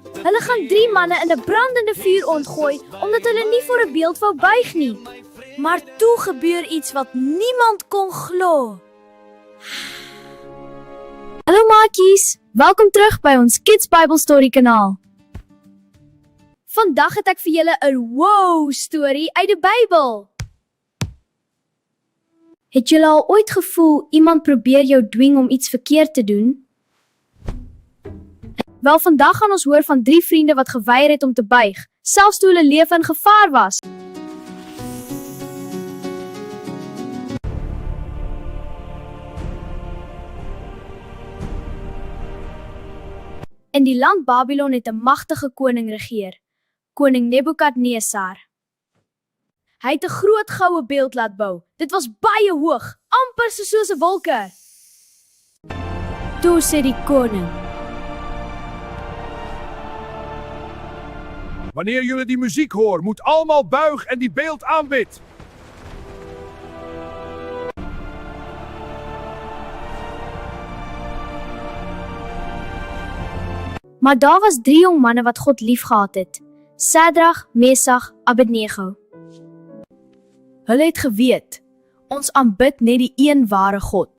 Hulle gaan 3 manne in 'n brandende vuur ontgooi, omdat hulle nie voor 'n beeld wou buig nie. Maar toe gebeur iets wat niemand kon glo. Hallo maatjies, welkom terug by ons Kids Bible Story kanaal. Vandag het ek vir julle 'n wow storie uit die Bybel. Het julle al ooit gevoel iemand probeer jou dwing om iets verkeerd te doen? Wel, vandag gaan ons hoor van 3 vriende wat geweier het om te buig, selfs toe hulle lewe in gevaar was. In die land Babylon het 'n magtige koning regeer, koning Nebukadnesar. Hy het 'n groot goue beeld laat bou. Dit was baie hoog, amper soos 'n wolke. Toe sê die koning: Wanneer jullie die muziek horen, moet allemaal buig en die beeld aanbid. Maar daar was 3 jong manne wat God liefgehad het: Sadrag, Mesach, Abednego. Hulle het geweet, ons aanbid net die een ware God.